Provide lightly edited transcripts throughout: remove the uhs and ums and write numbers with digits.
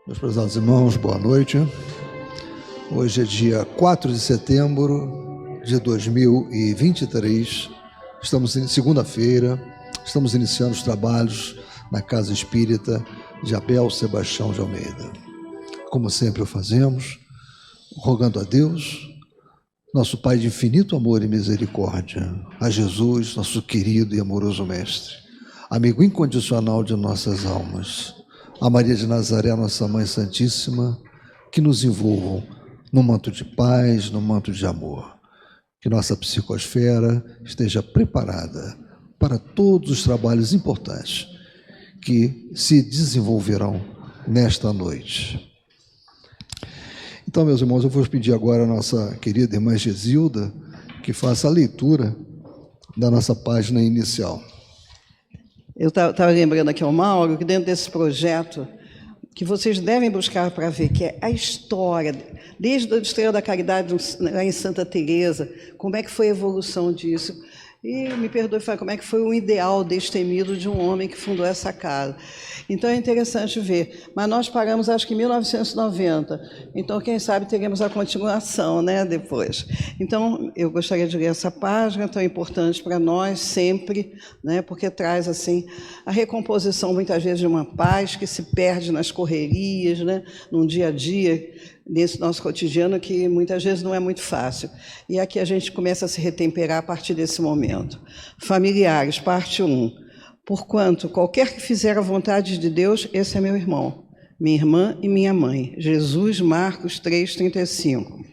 Meus prezados irmãos, boa noite. Hoje é dia 4 de setembro de 2023. Estamos em segunda-feira, estamos iniciando os trabalhos na Casa Espírita de Abel Sebastião de Almeida. Como sempre o fazemos, rogando a Deus, nosso Pai de infinito amor e misericórdia, a Jesus, nosso querido e amoroso Mestre, amigo incondicional de nossas almas, a Maria de Nazaré, nossa Mãe Santíssima, que nos envolvam no manto de paz, no manto de amor. Que nossa psicosfera esteja preparada para todos os trabalhos importantes que se desenvolverão nesta noite. Então, meus irmãos, eu vou pedir agora a nossa querida irmã Gesilda que faça a leitura da nossa página inicial. Eu estava lembrando aqui ao Mauro que dentro desse projeto que vocês devem buscar para ver, que é a história, desde a Estrela da Caridade lá em Santa Teresa, como é que foi a evolução disso. E, me perdoe, como é que foi o ideal destemido de um homem que fundou essa casa. Então, é interessante ver. Mas nós paramos, acho que em 1990. Então, quem sabe, teremos a continuação, né, depois. Então, eu gostaria de ler essa página, tão importante para nós, sempre, né, porque traz, assim, a recomposição, muitas vezes, de uma paz que se perde nas correrias, né, num dia a dia, nesse nosso cotidiano, que muitas vezes não é muito fácil. E aqui a gente começa a se retemperar a partir desse momento. Familiares, parte 1. Porquanto, qualquer que fizer a vontade de Deus, esse é meu irmão, minha irmã e minha mãe. Jesus, Marcos 3,35.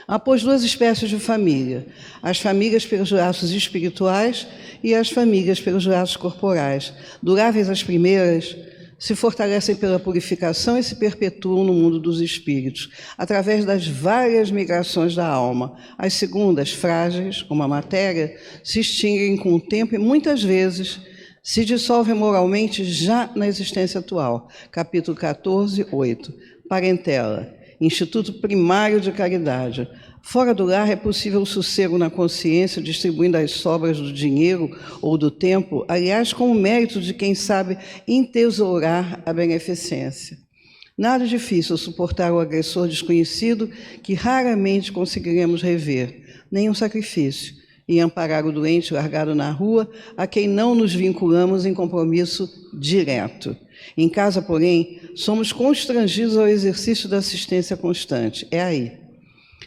Há, pois, duas espécies de família, as famílias pelos laços espirituais e as famílias pelos laços corporais. Duráveis as primeiras, se fortalecem pela purificação e se perpetuam no mundo dos espíritos, através das várias migrações da alma. As segundas, frágeis, como a matéria, se extinguem com o tempo e, muitas vezes, se dissolvem moralmente já na existência atual. Capítulo 14, 8. Parentela, Instituto Primário de Caridade. Fora do lar é possível o sossego na consciência, distribuindo as sobras do dinheiro ou do tempo, aliás, com o mérito de quem sabe entesourar a beneficência. Nada difícil suportar o agressor desconhecido que raramente conseguiremos rever, nenhum sacrifício, e amparar o doente largado na rua, a quem não nos vinculamos em compromisso direto. Em casa, porém, somos constrangidos ao exercício da assistência constante. É aí,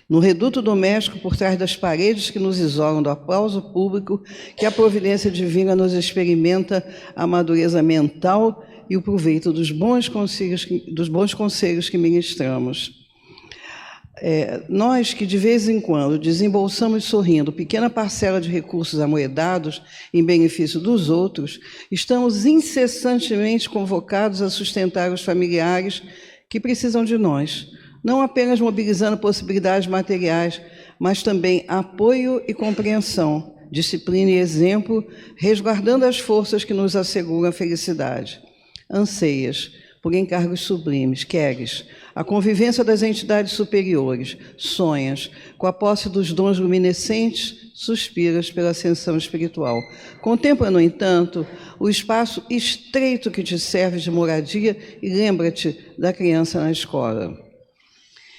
no reduto doméstico, por trás das paredes que nos isolam do aplauso público, que a providência divina nos experimenta a madureza mental e o proveito dos bons conselhos que ministramos. Nós que, de vez em quando, desembolsamos sorrindo pequena parcela de recursos amoedados em benefício dos outros, estamos incessantemente convocados a sustentar os familiares que precisam de nós, não apenas mobilizando possibilidades materiais, mas também apoio e compreensão, disciplina e exemplo, resguardando as forças que nos asseguram a felicidade. Anseias por encargos sublimes, queres a convivência das entidades superiores, sonhas com a posse dos dons luminescentes, suspiras pela ascensão espiritual. Contempla, no entanto, o espaço estreito que te serve de moradia e lembra-te da criança na escola.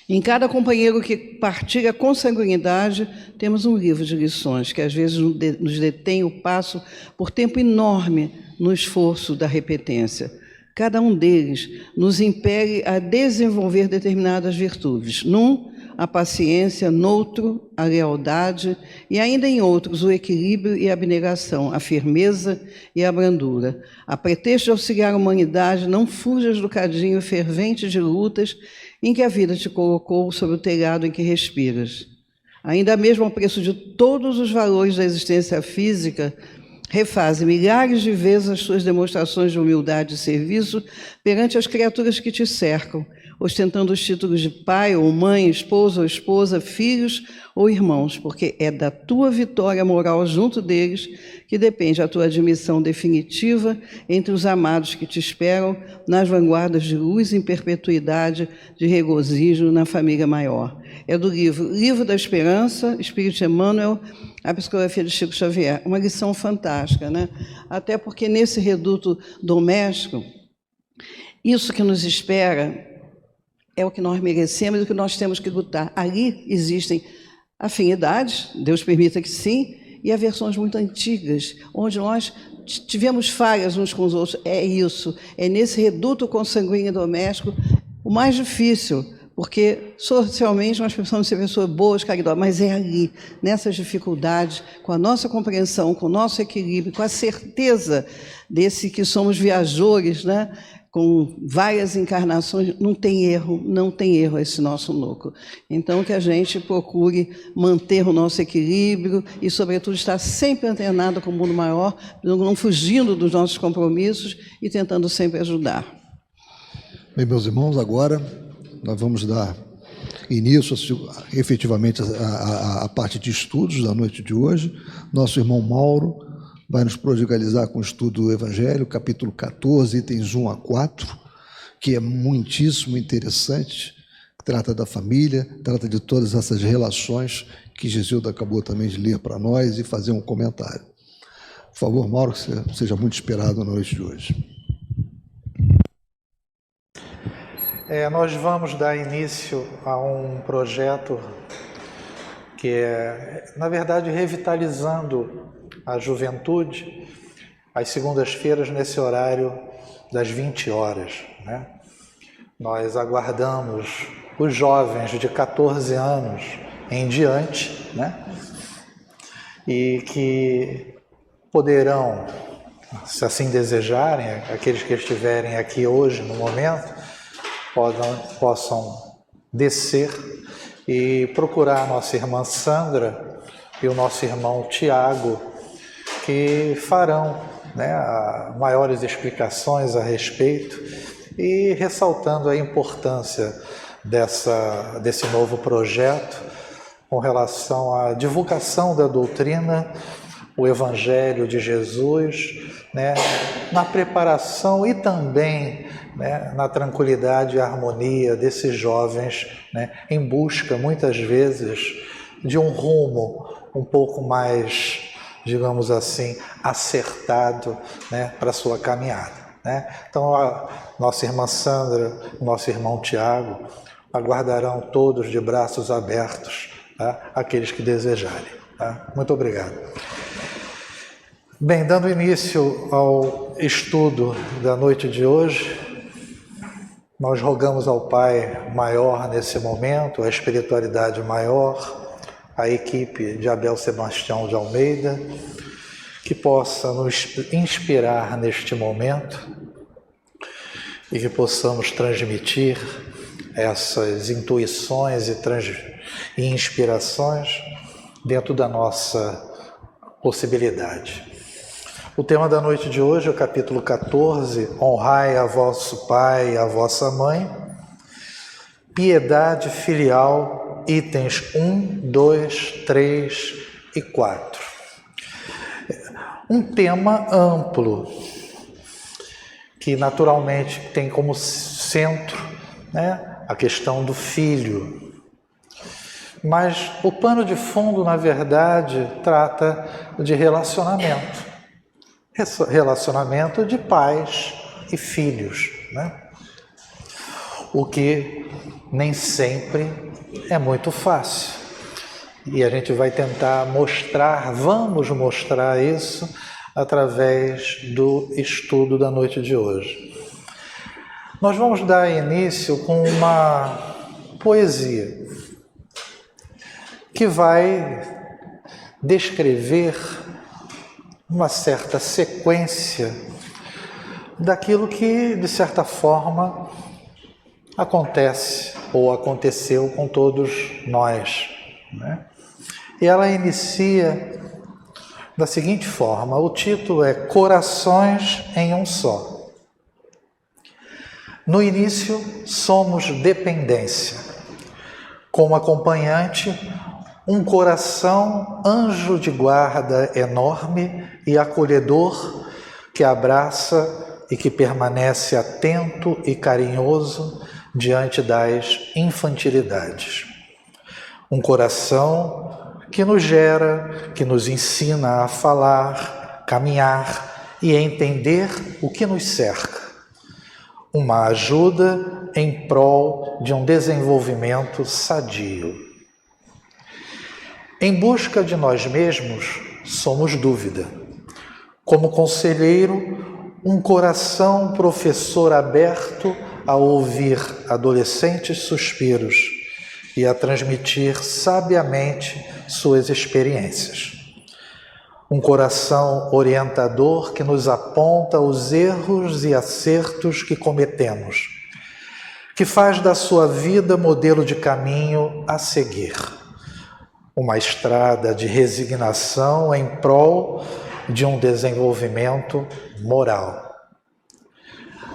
Em cada companheiro que partilha com sanguinidade, temos um livro de lições que às vezes nos detém o passo por tempo enorme no esforço da repetência. Cada um deles nos impele a desenvolver determinadas virtudes. Num, a paciência, noutro, a lealdade e ainda em outros o equilíbrio e a abnegação, a firmeza e a brandura. A pretexto de auxiliar a humanidade, não fujas do cadinho fervente de lutas em que a vida te colocou sobre o telhado em que respiras. Ainda mesmo ao preço de todos os valores da existência física, refaze milhares de vezes as suas demonstrações de humildade e serviço perante as criaturas que te cercam, ostentando os títulos de pai ou mãe, esposo ou esposa, filhos ou irmãos, porque é da tua vitória moral junto deles que depende a tua admissão definitiva entre os amados que te esperam nas vanguardas de luz em perpetuidade de regozijo na família maior. É do Livro da Esperança, Espírito Emmanuel, a psicografia de Chico Xavier. Uma lição fantástica, né? Até porque nesse reduto doméstico, Isso que nos espera é o que nós merecemos e o que nós temos que lutar. Ali existem afinidades, Deus permita que sim, e aversões muito antigas, onde nós tivemos falhas uns com os outros. É isso, é nesse reduto consanguíneo doméstico o mais difícil, porque socialmente nós precisamos ser pessoas boas, caridosas, mas é ali, nessas dificuldades, com a nossa compreensão, com o nosso equilíbrio, com a certeza desse que somos viajores, né? Com várias encarnações, não tem erro esse nosso núcleo. Então, que a gente procure manter o nosso equilíbrio e, sobretudo, estar sempre antenado com o mundo maior, não fugindo dos nossos compromissos e tentando sempre ajudar. Bem, meus irmãos, agora nós vamos dar início, efetivamente, à parte de estudos da noite de hoje. Nosso irmão Mauro vai nos prodigalizar com o estudo do Evangelho, capítulo 14, itens 1 a 4, que é muitíssimo interessante, trata da família, trata de todas essas relações que Gisilda acabou também de ler para nós e fazer um comentário. Por favor, Mauro, que você seja muito esperado na noite de hoje. Nós vamos dar início a um projeto que é, na verdade, revitalizando a juventude, às segundas-feiras, nesse horário das 20 horas. Né? Nós aguardamos os jovens de 14 anos em diante, né? E que poderão, se assim desejarem, aqueles que estiverem aqui hoje, no momento, possam descer e procurar a nossa irmã Sandra e o nosso irmão Tiago, que farão, né, maiores explicações a respeito e ressaltando a importância desse novo projeto com relação à divulgação da doutrina, o Evangelho de Jesus, né, na preparação e também, né, na tranquilidade e harmonia desses jovens, né, em busca, muitas vezes, de um rumo um pouco mais, digamos assim, acertado, né, para a sua caminhada. Né? Então, a nossa irmã Sandra, o nosso irmão Tiago, aguardarão todos de braços abertos, tá? Aqueles que desejarem. Tá? Muito obrigado. Bem, dando início ao estudo da noite de hoje, nós rogamos ao Pai maior nesse momento, a espiritualidade maior, a equipe de Abel Sebastião de Almeida, que possa nos inspirar neste momento e que possamos transmitir essas intuições e inspirações dentro da nossa possibilidade. O tema da noite de hoje é o capítulo 14, honrai a vosso pai e a vossa mãe, piedade filial, itens 1, 2, 3 e 4. Um tema amplo, que naturalmente tem como centro, né, a questão do filho. Mas o pano de fundo, na verdade, trata de relacionamento. Relacionamento de pais e filhos, né? O que nem sempre é muito fácil. E a gente vai tentar vamos mostrar isso através do estudo da noite de hoje. Nós vamos dar início com uma poesia que vai descrever uma certa sequência daquilo que, de certa forma, acontece ou aconteceu com todos nós, né? E ela inicia da seguinte forma, o título é Corações em um Só. No início, somos dependência. Como acompanhante, um coração anjo de guarda enorme e acolhedor que abraça e que permanece atento e carinhoso diante das infantilidades. Um coração que nos gera, que nos ensina a falar, caminhar e a entender o que nos cerca. uma ajuda em prol de um desenvolvimento sadio. Em busca de nós mesmos, somos dúvida. Como conselheiro, um coração professor aberto a ouvir adolescentes suspiros e a transmitir sabiamente suas experiências. Um coração orientador que nos aponta os erros e acertos que cometemos, que faz da sua vida modelo de caminho a seguir. Uma estrada de resignação em prol de um desenvolvimento moral.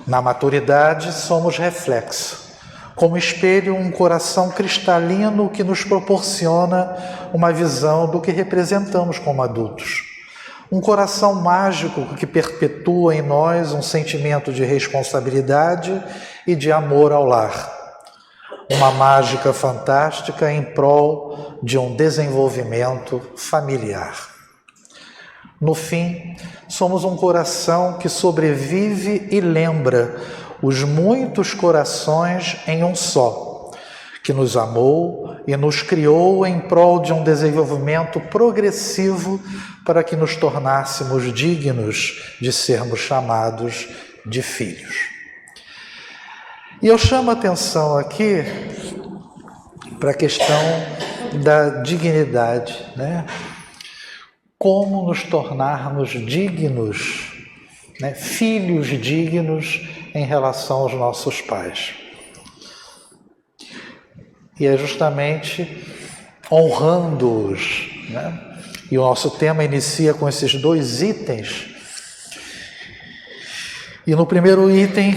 Na maturidade, somos reflexo, como espelho, um coração cristalino que nos proporciona uma visão do que representamos como adultos. Um coração mágico que perpetua em nós um sentimento de responsabilidade e de amor ao lar. Uma mágica fantástica em prol de um desenvolvimento familiar. No fim, somos um coração que sobrevive e lembra os muitos corações em um só, que nos amou e nos criou em prol de um desenvolvimento progressivo para que nos tornássemos dignos de sermos chamados de filhos. E eu chamo a atenção aqui para a questão da dignidade, né? Como nos tornarmos dignos, né? Filhos dignos em relação aos nossos pais. E é justamente honrando-os, né? E o nosso tema inicia com esses 2 itens. E no primeiro item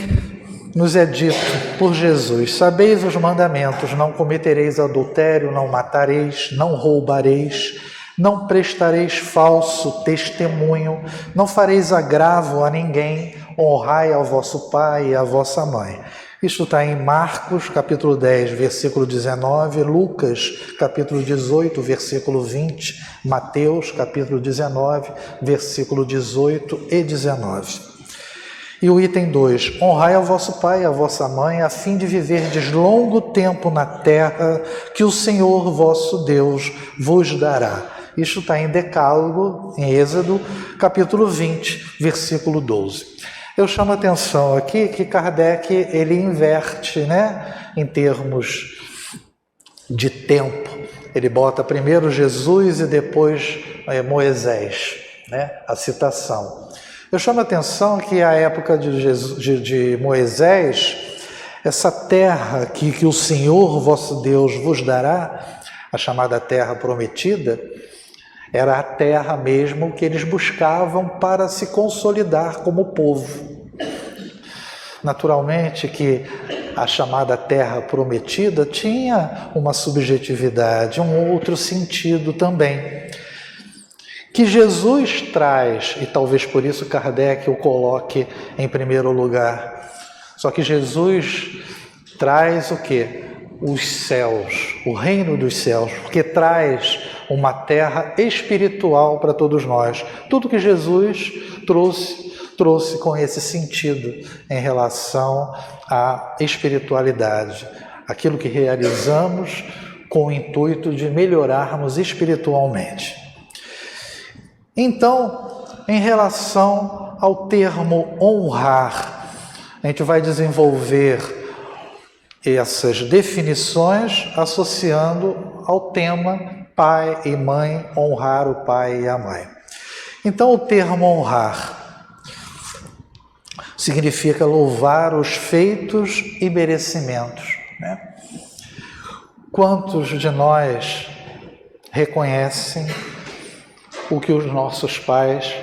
nos é dito por Jesus: sabeis os mandamentos, não cometereis adultério, não matareis, não roubareis, não prestareis falso testemunho, não fareis agravo a ninguém, honrai ao vosso pai e à vossa mãe. Isto está em Marcos, capítulo 10, versículo 19, Lucas, capítulo 18, versículo 20, Mateus, capítulo 19, versículo 18 e 19. E o item 2, honrai ao vosso pai e à vossa mãe, a fim de viverdes longo tempo na terra que o Senhor vosso Deus vos dará. Isto está em Decálogo, em Êxodo, capítulo 20, versículo 12. Eu chamo a atenção aqui que Kardec, ele inverte, né, em termos de tempo. Ele bota primeiro Jesus e depois Moisés, né, a citação. Eu chamo a atenção que a época de Moisés, essa terra que o Senhor vosso Deus vos dará, a chamada terra prometida, era a terra mesmo que eles buscavam para se consolidar como povo. Naturalmente que a chamada terra prometida tinha uma subjetividade, um outro sentido também, que Jesus traz, e talvez por isso Kardec o coloque em primeiro lugar. Só que Jesus traz o quê? Os céus, o reino dos céus, porque traz uma terra espiritual para todos nós. Tudo que Jesus trouxe com esse sentido em relação à espiritualidade. Aquilo que realizamos com o intuito de melhorarmos espiritualmente. Então, em relação ao termo honrar, a gente vai desenvolver essas definições associando ao tema pai e mãe, honrar o pai e a mãe. Então, o termo honrar significa louvar os feitos e merecimentos, né? Quantos de nós reconhecem o que os nossos pais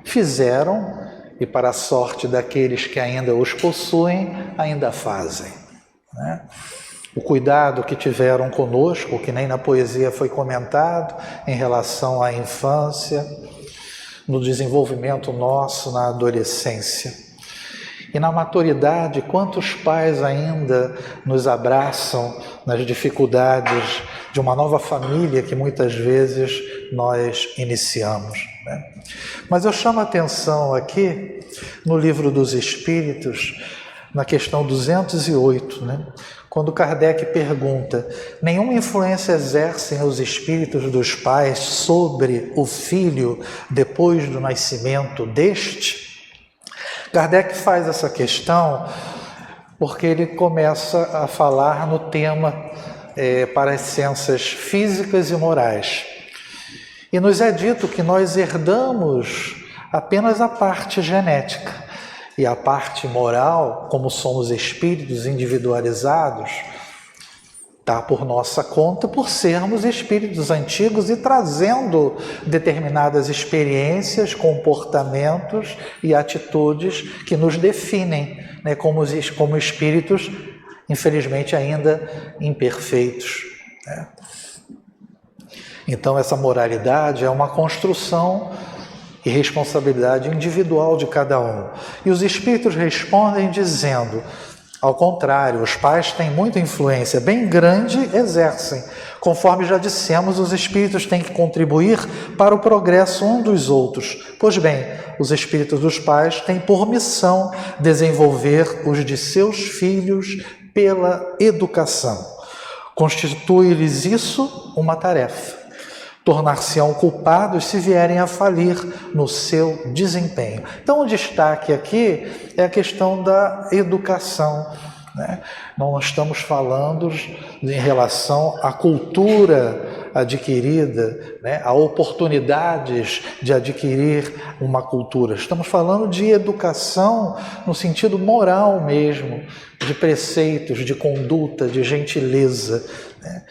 fizeram e, para a sorte daqueles que ainda os possuem, ainda fazem, né? O cuidado que tiveram conosco, que nem na poesia foi comentado, em relação à infância, no desenvolvimento nosso na adolescência. E na maturidade, quantos pais ainda nos abraçam nas dificuldades de uma nova família que muitas vezes nós iniciamos, né? Mas eu chamo a atenção aqui, no Livro dos Espíritos, na questão 208, né? Quando Kardec pergunta: nenhuma influência exercem os espíritos dos pais sobre o filho depois do nascimento deste? Kardec faz essa questão porque ele começa a falar no tema para as ciências físicas e morais. E nos é dito que nós herdamos apenas a parte genética. E a parte moral, como somos espíritos individualizados, está por nossa conta, por sermos espíritos antigos e trazendo determinadas experiências, comportamentos e atitudes que nos definem, né, como espíritos, infelizmente, ainda imperfeitos, né? Então, essa moralidade é uma construção e responsabilidade individual de cada um. E os espíritos respondem dizendo: ao contrário, os pais têm muita influência, bem grande exercem. Conforme já dissemos, os espíritos têm que contribuir para o progresso um dos outros. Pois bem, os espíritos dos pais têm por missão desenvolver os de seus filhos pela educação. Constitui-lhes isso uma tarefa. Tornar-se-ão culpados se vierem a falir no seu desempenho. Então, o destaque aqui é a questão da educação, né? Não estamos falando em relação à cultura adquirida, né? A oportunidades de adquirir uma cultura. Estamos falando de educação no sentido moral mesmo, de preceitos, de conduta, de gentileza, né?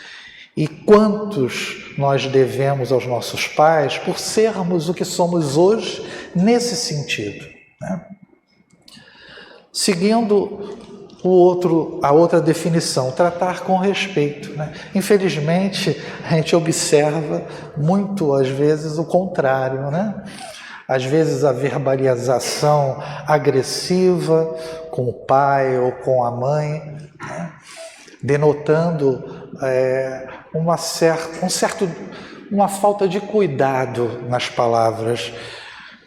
E quantos nós devemos aos nossos pais por sermos o que somos hoje nesse sentido, né? Seguindo a outra definição, tratar com respeito, né? Infelizmente, a gente observa muito, às vezes, o contrário, né? Às vezes a verbalização agressiva com o pai ou com a mãe, né? Denotando uma falta de cuidado nas palavras,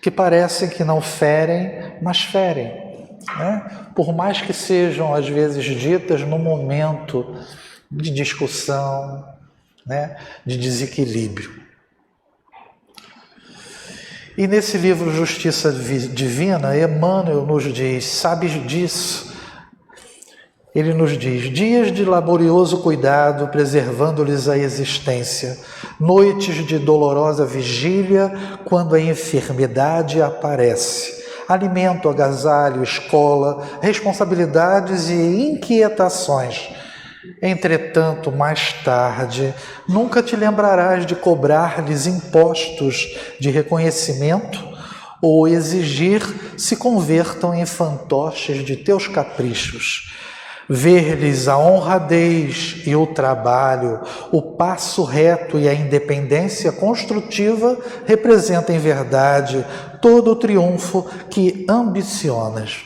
que parecem que não ferem, mas ferem, né? Por mais que sejam às vezes ditas no momento de discussão, né? De desequilíbrio. E nesse livro Justiça Divina, Emmanuel nos diz: sabes disso? Ele nos diz: dias de laborioso cuidado, preservando-lhes a existência, noites de dolorosa vigília, quando a enfermidade aparece, alimento, agasalho, escola, responsabilidades e inquietações. Entretanto, mais tarde, nunca te lembrarás de cobrar-lhes impostos de reconhecimento ou exigir se convertam em fantoches de teus caprichos. Ver-lhes a honradez e o trabalho, o passo reto e a independência construtiva representa em verdade todo o triunfo que ambicionas.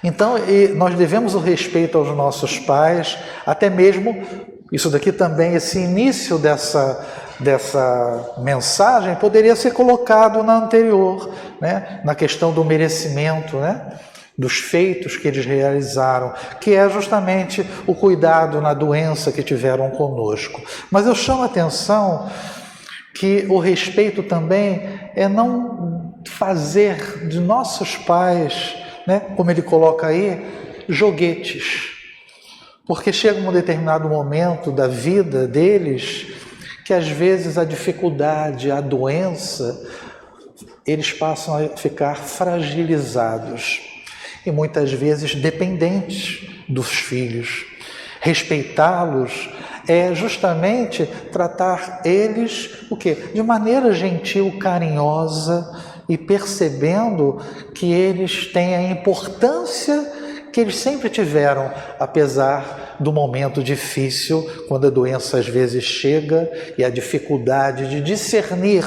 Então, nós devemos o respeito aos nossos pais, até mesmo, isso daqui também, esse início dessa mensagem poderia ser colocado na anterior, né? Na questão do merecimento, né? Dos feitos que eles realizaram, que é justamente o cuidado na doença que tiveram conosco. Mas eu chamo a atenção que o respeito também é não fazer de nossos pais, né, como ele coloca aí, joguetes. Porque chega um determinado momento da vida deles que às vezes a dificuldade, a doença, eles passam a ficar fragilizados. E muitas vezes dependentes dos filhos. Respeitá-los é justamente tratar eles o quê? De maneira gentil, carinhosa e percebendo que eles têm a importância que eles sempre tiveram, apesar do momento difícil, quando a doença às vezes chega e a dificuldade de discernir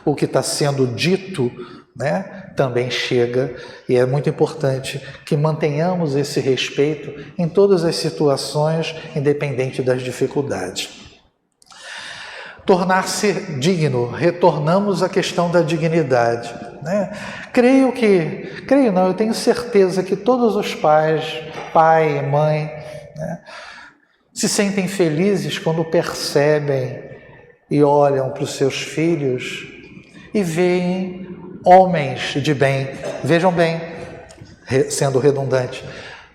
o que está sendo dito, né, também chega, e é muito importante que mantenhamos esse respeito em todas as situações, independente das dificuldades. tornar-se digno, retornamos à questão da dignidade, né? Eu tenho certeza que todos os pais, pai e mãe, né, se sentem felizes quando percebem e olham para os seus filhos e veem homens de bem. Vejam bem, sendo redundante,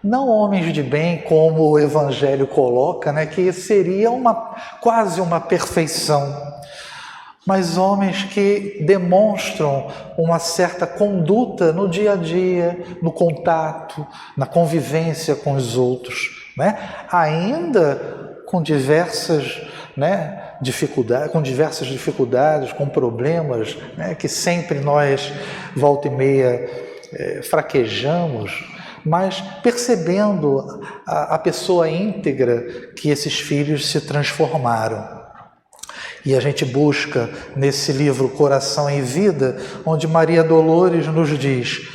não homens de bem como o Evangelho coloca, né, que seria quase uma perfeição, mas homens que demonstram uma certa conduta no dia a dia, no contato, na convivência com os outros, né, ainda com diversas, né, dificuldades, com problemas, né, que sempre nós, volta e meia, fraquejamos, mas percebendo a pessoa íntegra que esses filhos se transformaram. E a gente busca nesse livro Coração em Vida, onde Maria Dolores nos diz,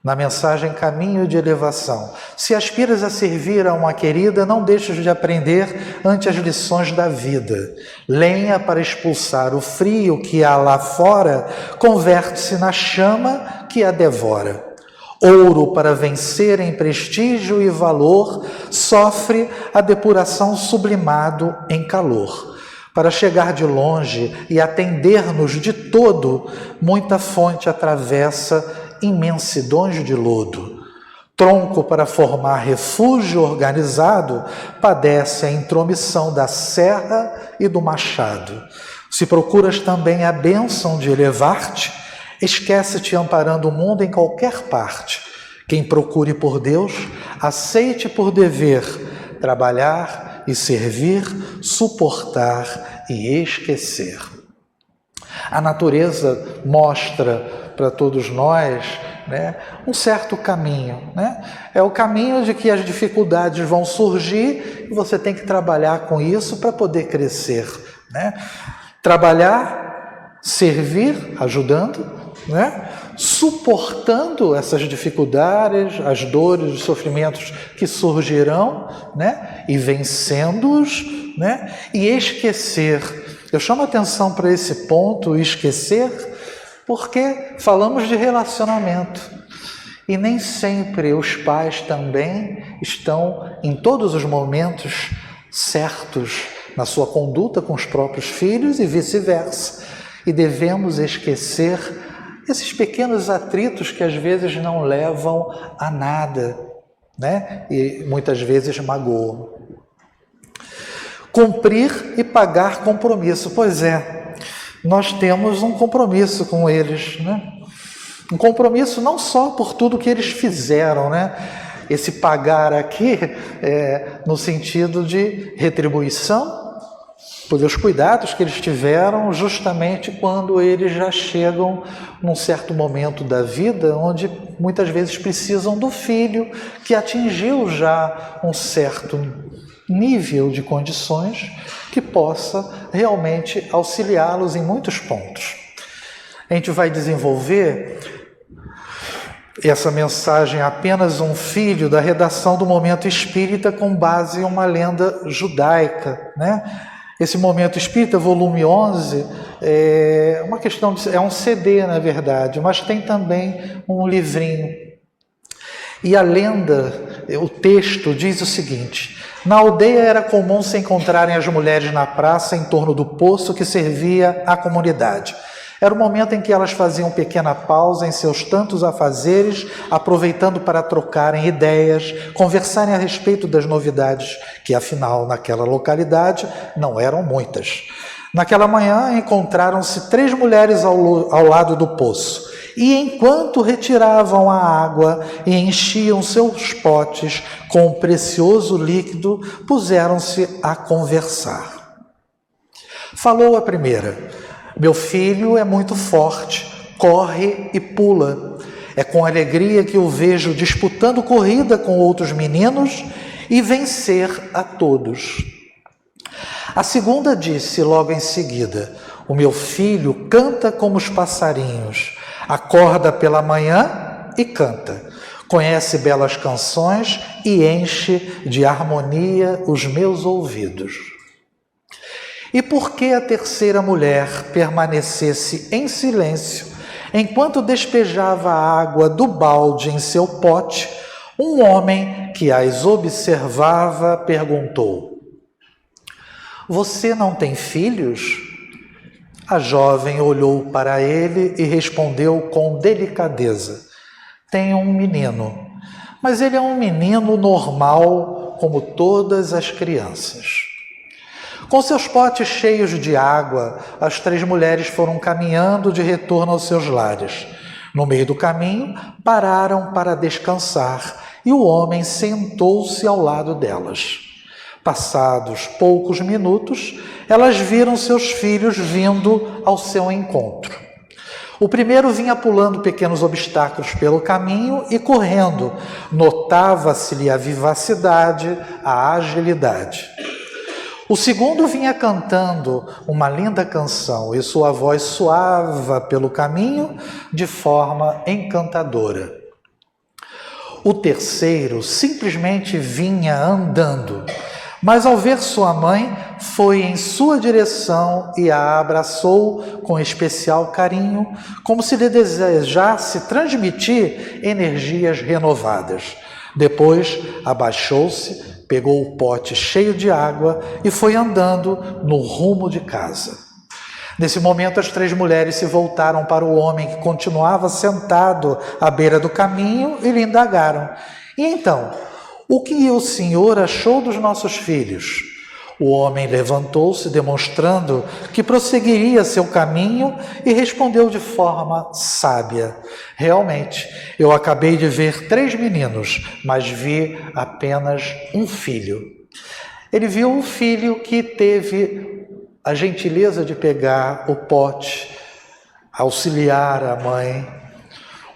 na mensagem Caminho de Elevação: se aspiras a servir a uma querida, não deixes de aprender ante as lições da vida. Lenha para expulsar o frio que há lá fora, converte-se na chama que a devora. Ouro para vencer em prestígio e valor, sofre a depuração sublimado em calor. Para chegar de longe e atender-nos de todo, muita fonte atravessa imensidões de lodo. Tronco para formar refúgio organizado, padece a intromissão da serra e do machado. Se procuras também a bênção de elevar-te, esquece-te amparando o mundo em qualquer parte. Quem procure por Deus, aceite por dever trabalhar e servir, suportar e esquecer. A natureza mostra para todos nós, né, um certo caminho, né? É o caminho de que as dificuldades vão surgir e você tem que trabalhar com isso para poder crescer, né? Trabalhar, servir, ajudando, né? Suportando essas dificuldades, as dores, os sofrimentos que surgirão, né? E vencendo-os, né? E esquecer. Eu chamo a atenção para esse ponto, esquecer, porque falamos de relacionamento. E nem sempre os pais também estão, em todos os momentos, certos na sua conduta com os próprios filhos e vice-versa. E devemos esquecer esses pequenos atritos que às vezes não levam a nada, né? E muitas vezes magoam. Cumprir e pagar compromisso. Pois é, nós temos um compromisso com eles, né? Um compromisso não só por tudo que eles fizeram, né? Esse pagar aqui no sentido de retribuição, pelos cuidados que eles tiveram justamente quando eles já chegam num certo momento da vida onde muitas vezes precisam do filho que atingiu já um certo nível de condições que possa realmente auxiliá-los em muitos pontos. A gente vai desenvolver essa mensagem Apenas um Filho da redação do Momento Espírita com base em uma lenda judaica, né? Esse Momento Espírita, volume 11, é um CD, na verdade, mas tem também um livrinho. E a lenda, o texto diz o seguinte: na aldeia era comum se encontrarem as mulheres na praça em torno do poço que servia à comunidade. Era o momento em que elas faziam pequena pausa em seus tantos afazeres, aproveitando para trocarem ideias, conversarem a respeito das novidades, que afinal naquela localidade não eram muitas. Naquela manhã encontraram-se 3 mulheres ao lado do poço, e enquanto retiravam a água e enchiam seus potes com o precioso líquido, puseram-se a conversar. Falou a primeira: meu filho é muito forte, corre e pula. É com alegria que o vejo disputando corrida com outros meninos e vencer a todos. A segunda disse logo em seguida: o meu filho canta como os passarinhos, acorda pela manhã e canta, conhece belas canções e enche de harmonia os meus ouvidos. E por que a terceira mulher permanecesse em silêncio, enquanto despejava a água do balde em seu pote, um homem que as observava perguntou: Você não tem filhos? A jovem olhou para ele e respondeu com delicadeza: Tenho um menino, mas ele é um menino normal, como todas as crianças. Com seus potes cheios de água, as 3 mulheres foram caminhando de retorno aos seus lares. No meio do caminho, pararam para descansar e o homem sentou-se ao lado delas. Passados poucos minutos, elas viram seus filhos vindo ao seu encontro. O primeiro vinha pulando pequenos obstáculos pelo caminho e correndo. Notava-se-lhe a vivacidade, a agilidade. O segundo vinha cantando uma linda canção e sua voz soava pelo caminho de forma encantadora. O terceiro simplesmente vinha andando, mas ao ver sua mãe, foi em sua direção e a abraçou com especial carinho, como se lhe desejasse transmitir energias renovadas. Depois abaixou-se, pegou o pote cheio de água e foi andando no rumo de casa. Nesse momento, as 3 mulheres se voltaram para o homem que continuava sentado à beira do caminho e lhe indagaram: E então, o que o senhor achou dos nossos filhos? O homem levantou-se, demonstrando que prosseguiria seu caminho, e respondeu de forma sábia: Realmente, eu acabei de ver 3 meninos, mas vi apenas um filho. Ele viu um filho que teve a gentileza de pegar o pote, auxiliar a mãe,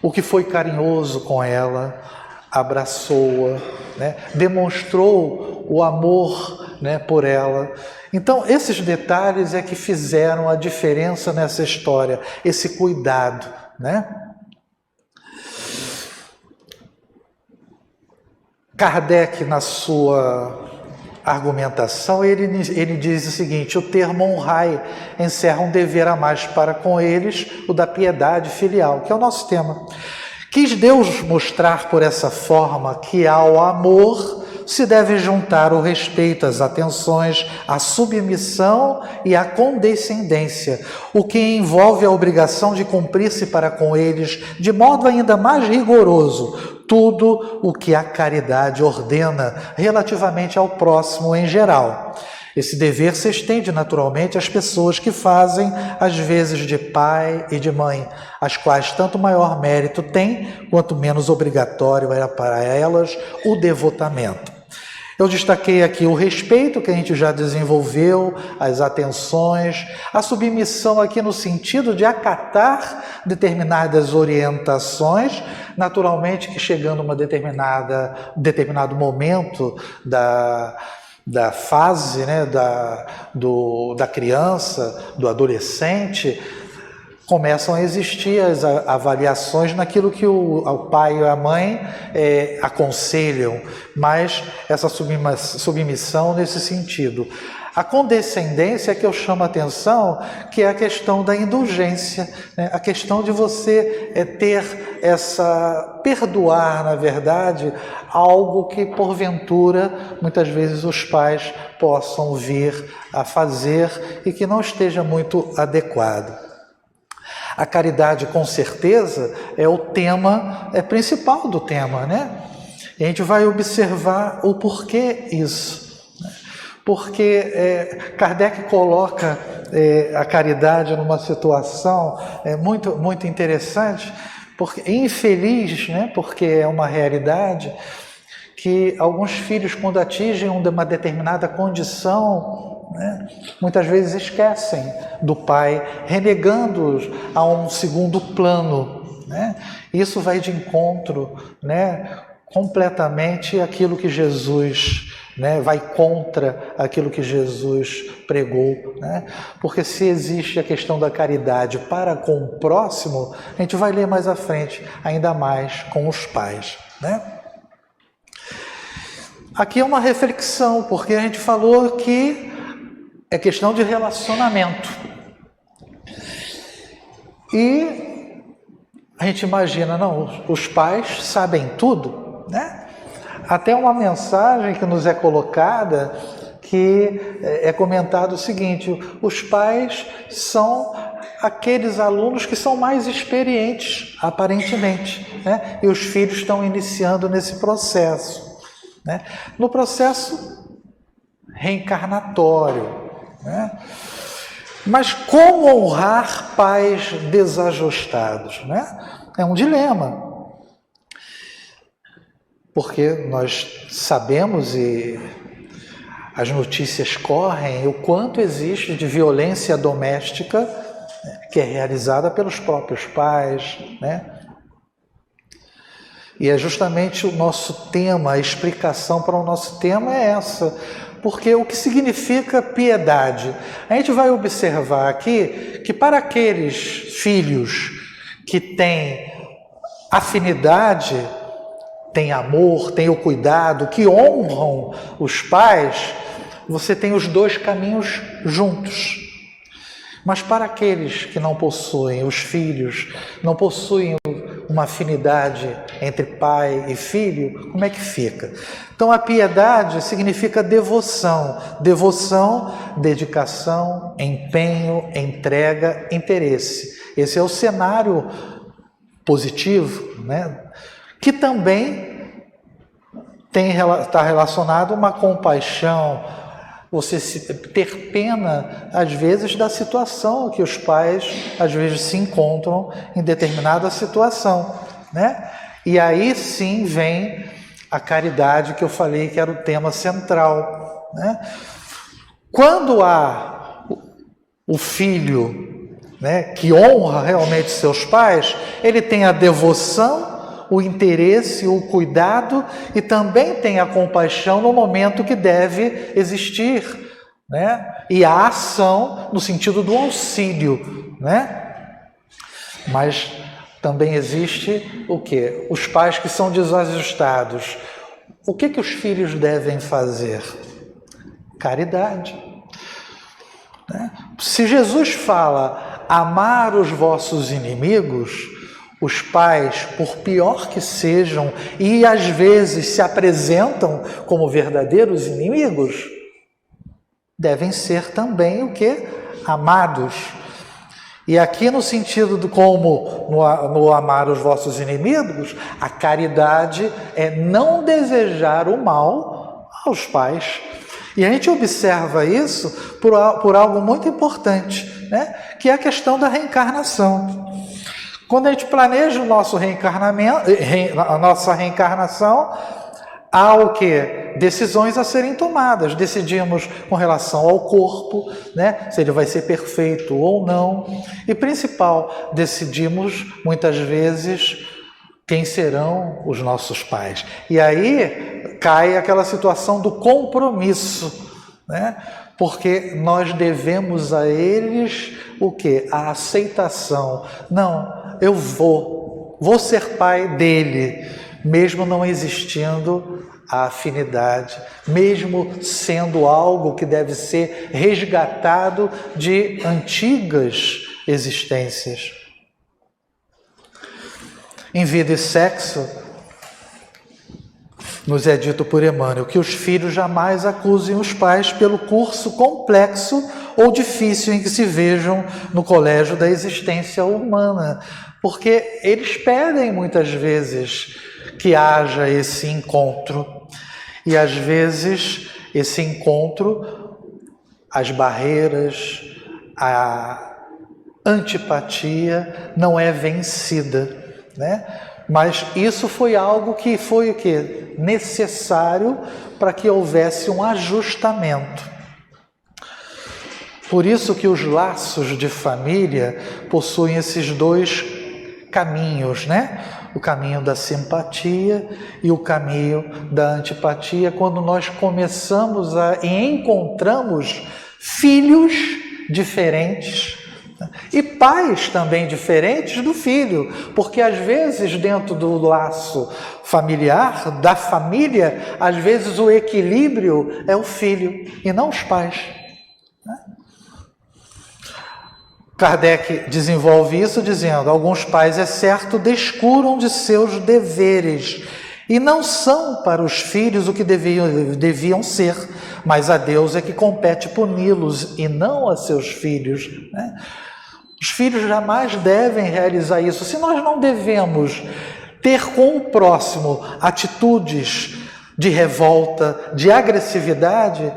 o que foi carinhoso com ela, abraçou-a, demonstrou o amor por ela. Então, esses detalhes é que fizeram a diferença nessa história, esse cuidado, Kardec, na sua argumentação, ele diz o seguinte: o termo honrai encerra um dever a mais para com eles, o da piedade filial, que é o nosso tema. Quis Deus mostrar por essa forma que ao amor se deve juntar o respeito, as atenções, a submissão e a condescendência, o que envolve a obrigação de cumprir-se para com eles, de modo ainda mais rigoroso, tudo o que a caridade ordena relativamente ao próximo em geral. Esse dever se estende naturalmente às pessoas que fazem as vezes de pai e de mãe, as quais tanto maior mérito têm, quanto menos obrigatório é para elas o devotamento. Eu destaquei aqui o respeito, que a gente já desenvolveu, as atenções, a submissão aqui no sentido de acatar determinadas orientações, naturalmente que chegando a uma determinado momento da fase, da criança, do adolescente, começam a existir as avaliações naquilo que o pai e a mãe aconselham, mas essa submissão nesse sentido. A condescendência é que eu chamo a atenção, que é a questão da indulgência, a questão de você perdoar, na verdade, algo que porventura, muitas vezes os pais possam vir a fazer e que não esteja muito adequado. A caridade, com certeza, é o tema principal do tema, E a gente vai observar o porquê isso. Porque Kardec coloca a caridade numa situação muito, muito interessante, porque infeliz, porque é uma realidade que alguns filhos, quando atingem uma determinada condição, muitas vezes esquecem do pai, renegando-os a um segundo plano. Isso vai de encontro completamente aquilo que Jesus, vai contra aquilo que Jesus pregou. Porque se existe a questão da caridade para com o próximo, a gente vai ler mais à frente, ainda mais com os pais. Aqui é uma reflexão, porque a gente falou que é questão de relacionamento. E a gente imagina, não, os pais sabem tudo, né? Até uma mensagem que nos é colocada, que é comentado o seguinte: os pais são aqueles alunos que são mais experientes, aparentemente, né? E os filhos estão iniciando nesse processo, né? No processo reencarnatório, né? Mas como honrar pais desajustados, né? É um dilema. Porque nós sabemos e as notícias correm o quanto existe de violência doméstica, né, que é realizada pelos próprios pais, né? E é justamente o nosso tema, a explicação para o nosso tema é essa. Porque o que significa piedade? A gente vai observar aqui que para aqueles filhos que têm afinidade, têm amor, têm o cuidado, que honram os pais, você tem os dois caminhos juntos. Mas para aqueles que não possuem, os filhos, não possuem uma afinidade entre pai e filho, como é que fica? Então a piedade significa devoção. Devoção, dedicação, empenho, entrega, interesse. Esse é o cenário positivo, né? Que também está relacionado a uma compaixão, você ter pena, às vezes, da situação que os pais, às vezes, se encontram em determinada situação, né? E aí, sim, vem a caridade que eu falei que era o tema central, né? Quando há o filho, né, que honra realmente seus pais, ele tem a devoção, o interesse, o cuidado e também tem a compaixão no momento que deve existir, né? E a ação no sentido do auxílio, né? Mas também existe o quê? Os pais que são desajustados. O que os filhos devem fazer? Caridade, né? Se Jesus fala amar os vossos inimigos, os pais, por pior que sejam, e às vezes se apresentam como verdadeiros inimigos, devem ser também o quê? Amados. E aqui no sentido de como no amar os vossos inimigos, a caridade é não desejar o mal aos pais. E a gente observa isso por algo muito importante, né? Que é a questão da reencarnação. Quando a gente planeja o nosso a nossa reencarnação, há o quê? Decisões a serem tomadas. Decidimos com relação ao corpo, né? Se ele vai ser perfeito ou não. E principal, decidimos muitas vezes quem serão os nossos pais. E aí cai aquela situação do compromisso, né? Porque nós devemos a eles o quê? A aceitação. Não, eu vou ser pai dele, mesmo não existindo a afinidade, mesmo sendo algo que deve ser resgatado de antigas existências. Em Vida e Sexo, nos é dito por Emmanuel que os filhos jamais acusem os pais pelo curso complexo ou difícil em que se vejam no colégio da existência humana, porque eles pedem muitas vezes que haja esse encontro, e às vezes esse encontro, as barreiras, a antipatia não é vencida, né? Mas isso foi algo que foi o quê? Necessário para que houvesse um ajustamento. Por isso que os laços de família possuem esses dois caminhos, né? O caminho da simpatia e o caminho da antipatia, quando nós começamos e encontramos filhos diferentes e pais também diferentes do filho, porque às vezes dentro do laço familiar, da família, às vezes o equilíbrio é o filho e não os pais, né? Kardec desenvolve isso dizendo: alguns pais, é certo, descuram de seus deveres e não são para os filhos o que deviam ser, mas a Deus é que compete puni-los e não a seus filhos, né? Os filhos jamais devem realizar isso. Se nós não devemos ter com o próximo atitudes de revolta, de agressividade,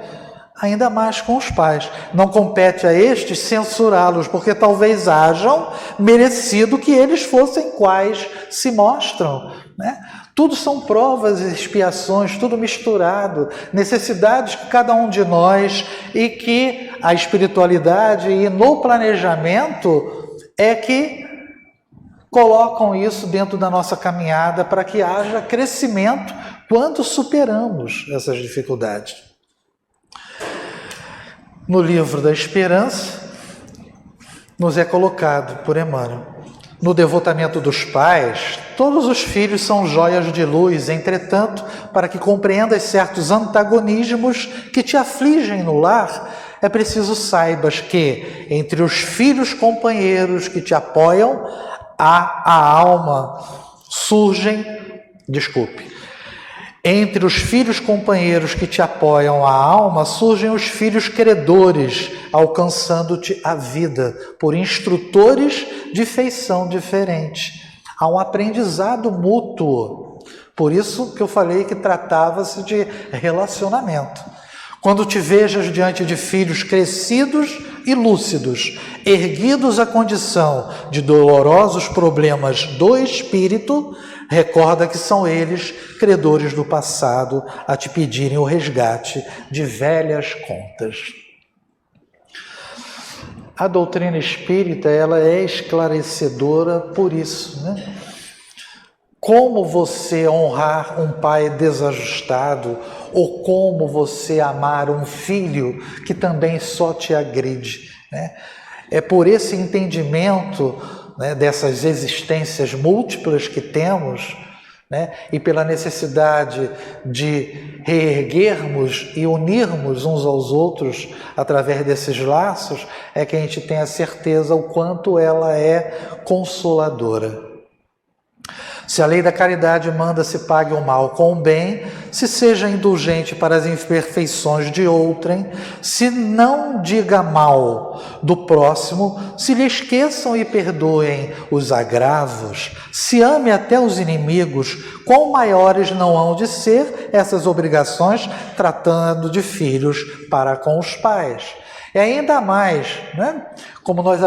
ainda mais com os pais. Não compete a estes censurá-los, porque talvez hajam merecido que eles fossem quais se mostram, né? Tudo são provas e expiações, tudo misturado, necessidades que cada um de nós, e que a espiritualidade e no planejamento é que colocam isso dentro da nossa caminhada para que haja crescimento quando superamos essas dificuldades. No livro da Esperança, nos é colocado por Emmanuel: no devotamento dos pais, todos os filhos são joias de luz, entretanto, para que compreendas certos antagonismos que te afligem no lar, é preciso saibas que, entre os filhos companheiros que te apoiam, entre os filhos companheiros que te apoiam a alma, surgem os filhos credores, alcançando-te a vida, por instrutores de feição diferente. Há um aprendizado mútuo. Por isso que eu falei que tratava-se de relacionamento. Quando te vejas diante de filhos crescidos e lúcidos, erguidos à condição de dolorosos problemas do espírito, recorda que são eles, credores do passado, a te pedirem o resgate de velhas contas. A doutrina espírita, ela é esclarecedora por isso, né? Como você honrar um pai desajustado, ou como você amar um filho que também só te agride, né? É por esse entendimento, né, dessas existências múltiplas que temos, né, e pela necessidade de reerguermos e unirmos uns aos outros através desses laços, é que a gente tem a certeza o quanto ela é consoladora. Se a lei da caridade manda se pague o mal com o bem, se seja indulgente para as imperfeições de outrem, se não diga mal do próximo, se lhe esqueçam e perdoem os agravos, se ame até os inimigos, quão maiores não hão de ser essas obrigações, tratando de filhos para com os pais. E ainda mais, né? Como nós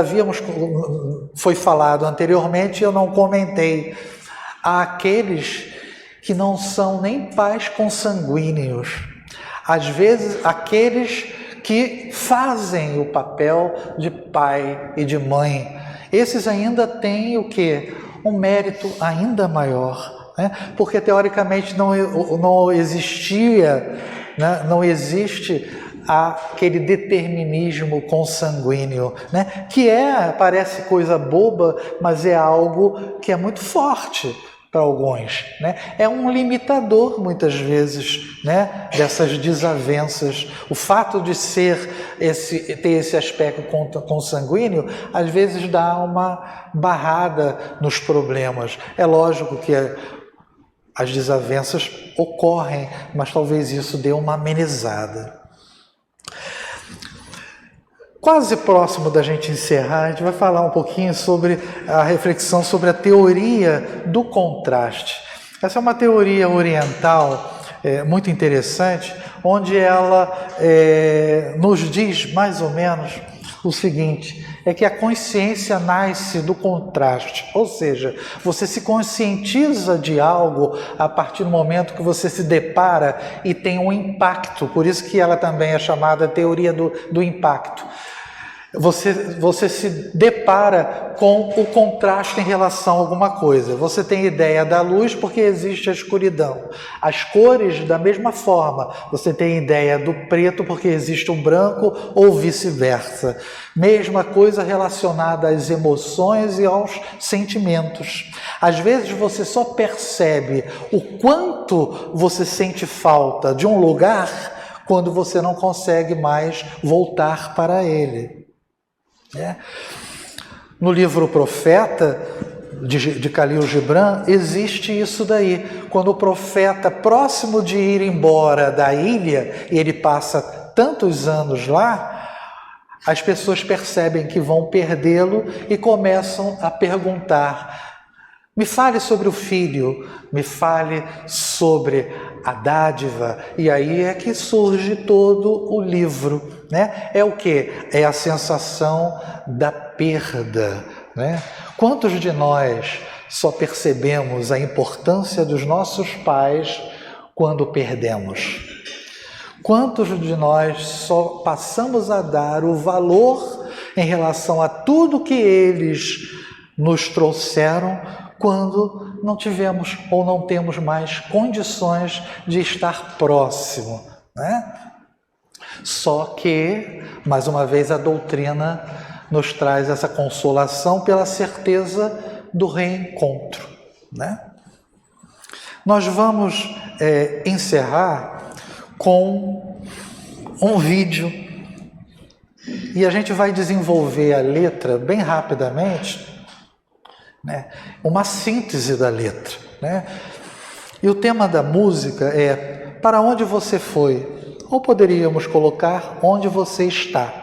foi falado anteriormente, eu não comentei, há aqueles que não são nem pais consanguíneos, às vezes aqueles que fazem o papel de pai e de mãe. Esses ainda têm o quê? Um mérito ainda maior, né? Porque teoricamente não existia, né? Não existe aquele determinismo consanguíneo, né? Que parece coisa boba, mas é algo que é muito forte para alguns, né? É um limitador, muitas vezes, né, dessas desavenças. O fato de ter esse aspecto consanguíneo, às vezes dá uma barrada nos problemas. É lógico que as desavenças ocorrem, mas talvez isso dê uma amenizada. Quase próximo da gente encerrar, a gente vai falar um pouquinho sobre a reflexão sobre a teoria do contraste. Essa é uma teoria oriental muito interessante, onde ela nos diz mais ou menos o seguinte, é que a consciência nasce do contraste, ou seja, você se conscientiza de algo a partir do momento que você se depara e tem um impacto, por isso que ela também é chamada teoria do impacto. Você se depara com o contraste em relação a alguma coisa. Você tem ideia da luz porque existe a escuridão. As cores, da mesma forma. Você tem ideia do preto porque existe o branco ou vice-versa. Mesma coisa relacionada às emoções e aos sentimentos. Às vezes você só percebe o quanto você sente falta de um lugar quando você não consegue mais voltar para ele. No livro Profeta, de Khalil Gibran, existe isso daí. Quando o profeta, próximo de ir embora da ilha, e ele passa tantos anos lá, as pessoas percebem que vão perdê-lo e começam a perguntar: me fale sobre o filho, me fale sobre a dádiva. E aí é que surge todo o livro, né? É o quê? É a sensação da perda, né? Quantos de nós só percebemos a importância dos nossos pais quando perdemos? Quantos de nós só passamos a dar o valor em relação a tudo que eles nos trouxeram quando não tivemos ou não temos mais condições de estar próximo, né? Só que, mais uma vez, a doutrina nos traz essa consolação pela certeza do reencontro, né? Nós vamos encerrar com um vídeo e a gente vai desenvolver a letra bem rapidamente, né? Uma síntese da letra, né? E o tema da música é Para Onde Você Foi? Ou poderíamos colocar Onde Você Está,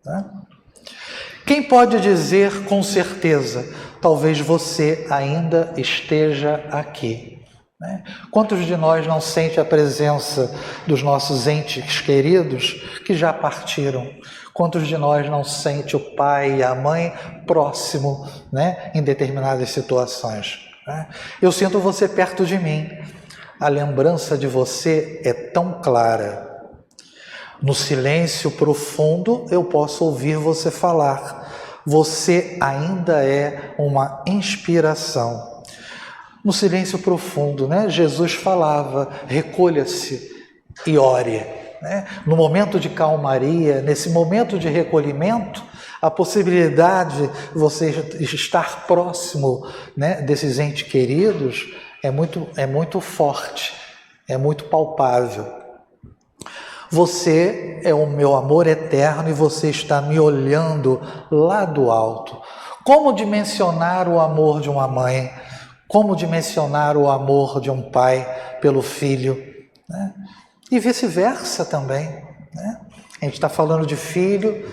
né? Quem pode dizer com certeza, talvez você ainda esteja aqui, né? Quantos de nós não sente a presença dos nossos entes queridos que já partiram? Quantos de nós não sente o pai e a mãe próximo, né, em determinadas situações, né? Eu sinto você perto de mim. A lembrança de você é tão clara. No silêncio profundo eu posso ouvir você falar. Você ainda é uma inspiração. No silêncio profundo, né, Jesus falava, recolha-se e ore, né? No momento de calmaria, nesse momento de recolhimento, a possibilidade de você estar próximo, né, desses entes queridos é muito forte, é muito palpável. Você é o meu amor eterno e você está me olhando lá do alto. Como dimensionar o amor de uma mãe? Como dimensionar o amor de um pai pelo filho, né? E vice-versa também, né? A gente está falando de filho,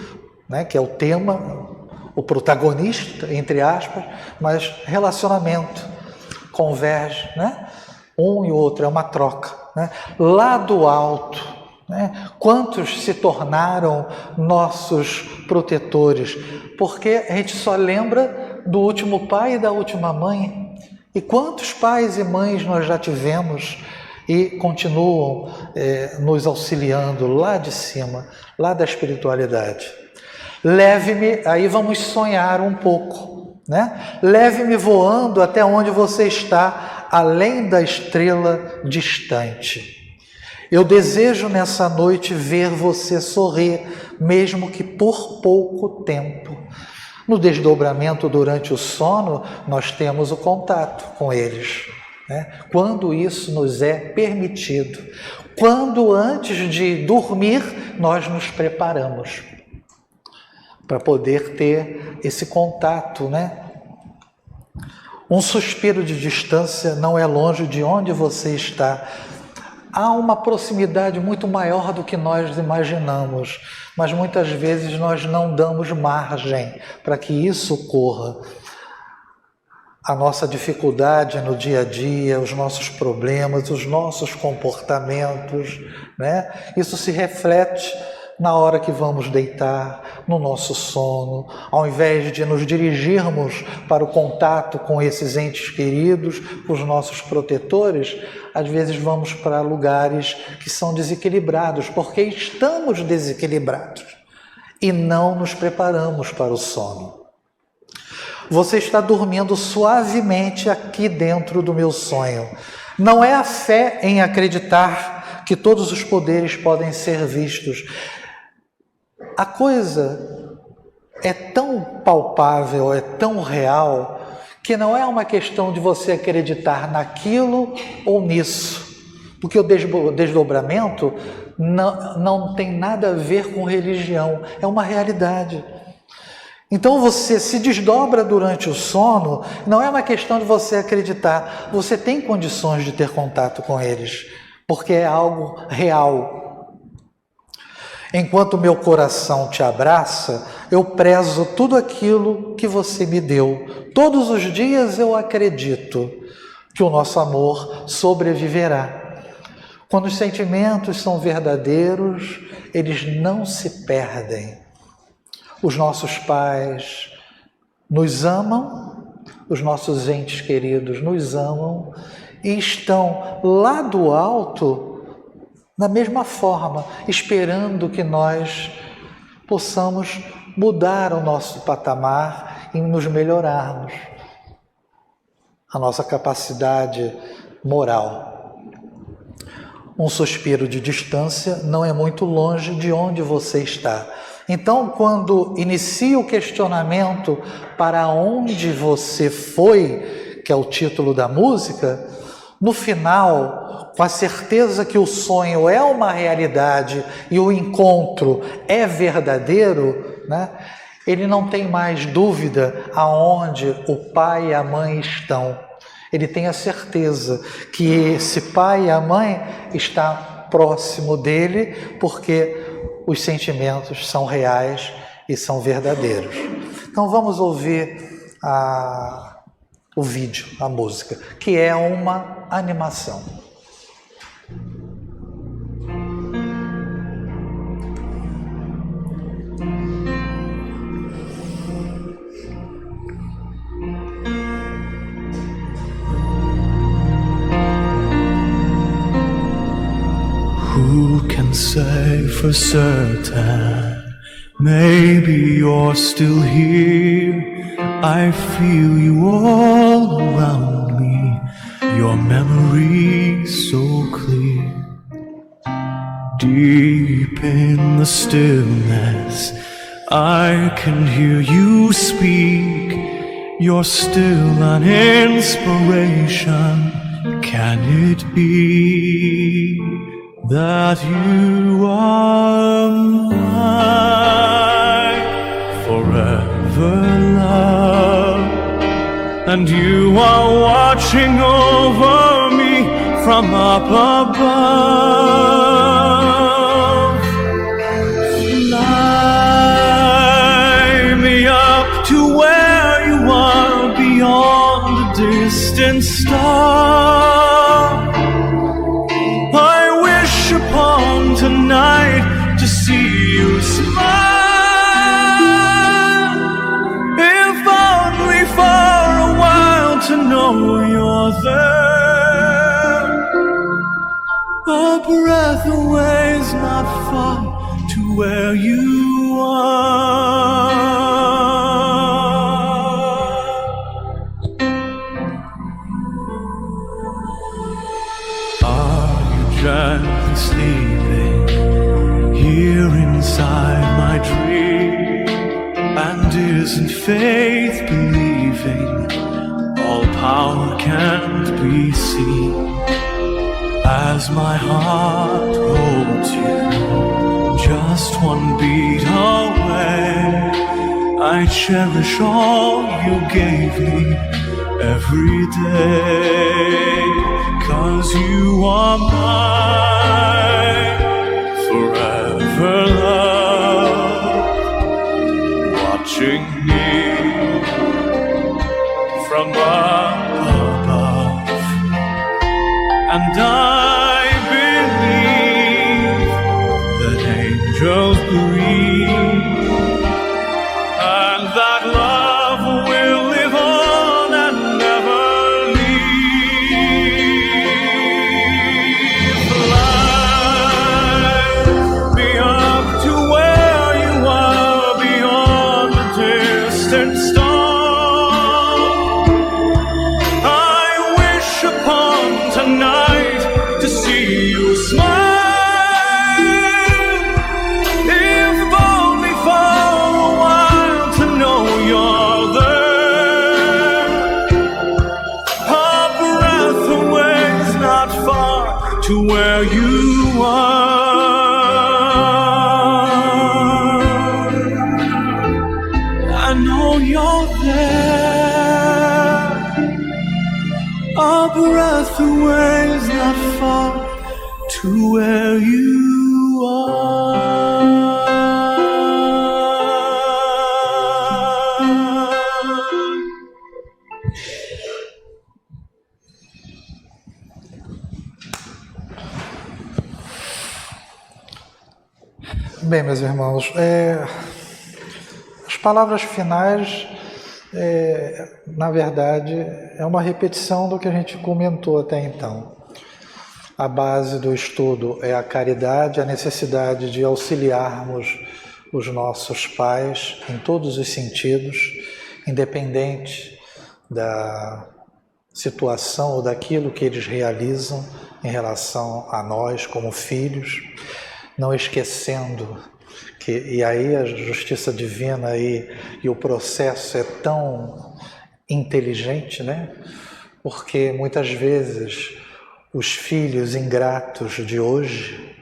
né, que é o tema, o protagonista, entre aspas, mas relacionamento converge, né? Um e outro, é uma troca, né? Lá do alto, né? Quantos se tornaram nossos protetores? Porque a gente só lembra do último pai e da última mãe. E quantos pais e mães nós já tivemos e continuam nos auxiliando lá de cima, lá da espiritualidade. Leve-me, aí vamos sonhar um pouco, né? Leve-me voando até onde você está, além da estrela distante. Eu desejo nessa noite ver você sorrir, mesmo que por pouco tempo. No desdobramento durante o sono, nós temos o contato com eles, né? Quando isso nos é permitido. Quando antes de dormir, nós nos preparamos para poder ter esse contato, né? Um suspiro de distância não é longe de onde você está. Há uma proximidade muito maior do que nós imaginamos, mas muitas vezes nós não damos margem para que isso ocorra. A nossa dificuldade no dia a dia, os nossos problemas, os nossos comportamentos, né? Isso se reflete na hora que vamos deitar, no nosso sono. Ao invés de nos dirigirmos para o contato com esses entes queridos, com os nossos protetores, às vezes vamos para lugares que são desequilibrados, porque estamos desequilibrados e não nos preparamos para o sono. Você está dormindo suavemente aqui dentro do meu sonho. Não é a fé em acreditar que todos os poderes podem ser vistos. A coisa é tão palpável, é tão real, que não é uma questão de você acreditar naquilo ou nisso. Porque o desdobramento não tem nada a ver com religião, é uma realidade. Então você se desdobra durante o sono, não é uma questão de você acreditar, você tem condições de ter contato com eles, porque é algo real. Enquanto meu coração te abraça, eu prezo tudo aquilo que você me deu. Todos os dias eu acredito que o nosso amor sobreviverá. Quando os sentimentos são verdadeiros, eles não se perdem. Os nossos pais nos amam, os nossos entes queridos nos amam e estão lá do alto da mesma forma, esperando que nós possamos mudar o nosso patamar e nos melhorarmos, a nossa capacidade moral. Um suspiro de distância não é muito longe de onde você está. Então, quando inicia o questionamento para onde você foi, que é o título da música, no final, com a certeza que o sonho é uma realidade e o encontro é verdadeiro, né? Ele não tem mais dúvida aonde o pai e a mãe estão. Ele tem a certeza que esse pai e a mãe está próximo dele, porque os sentimentos são reais e são verdadeiros. Então vamos ouvir o vídeo, a música, que é uma animação. Who can say for certain? Maybe you're still here. I feel you all around me. Your memory so clear. Deep in the stillness, I can hear you speak. You're still an inspiration. Can it be that you are mine forever, love, and you are watching over me from up above? Fly me up to where you are beyond the distant star. Upon tonight to see you smile, if only for a while to know you're there. A breath away is not far to where you are. Are you gently sleeping here inside my dream? And isn't faith believing all power can't be seen? As my heart holds you just one beat away, I cherish all you gave me every day. 'Cause you are mine forever, love, watching me from above. And I believe that angels breathe, and that love will live on and never leave. Fly me up to where you are beyond the distant star. I wish upon tonight to see you smile, if only for the way's not far to where you are. Bem, meus irmãos, as palavras finais, na verdade, é uma repetição do que a gente comentou até então. A base do estudo é a caridade, a necessidade de auxiliarmos os nossos pais em todos os sentidos, independente da situação ou daquilo que eles realizam em relação a nós como filhos, não esquecendo que, e aí a justiça divina e o processo é tão inteligente, né? Porque muitas vezes os filhos ingratos de hoje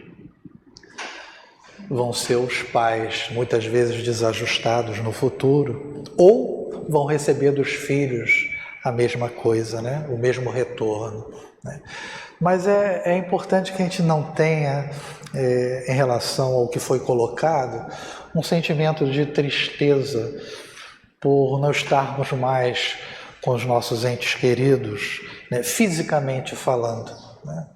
vão ser os pais, muitas vezes desajustados no futuro, ou vão receber dos filhos a mesma coisa, né? O mesmo retorno, né? Mas é importante que a gente não tenha, em relação ao que foi colocado, um sentimento de tristeza por não estarmos mais com os nossos entes queridos, né, fisicamente falando, né?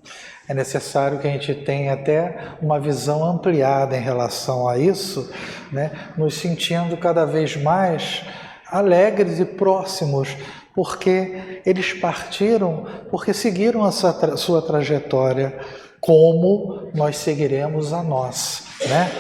É necessário que a gente tenha até uma visão ampliada em relação a isso, né, nos sentindo cada vez mais alegres e próximos, porque eles partiram, porque seguiram a sua trajetória, como nós seguiremos a nossa, né?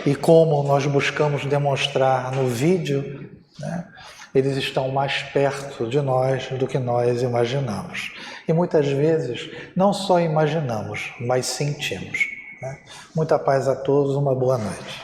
E como nós buscamos demonstrar no vídeo, né, eles estão mais perto de nós do que nós imaginamos. E muitas vezes não só imaginamos, mas sentimos, né? Muita paz a todos, uma boa noite.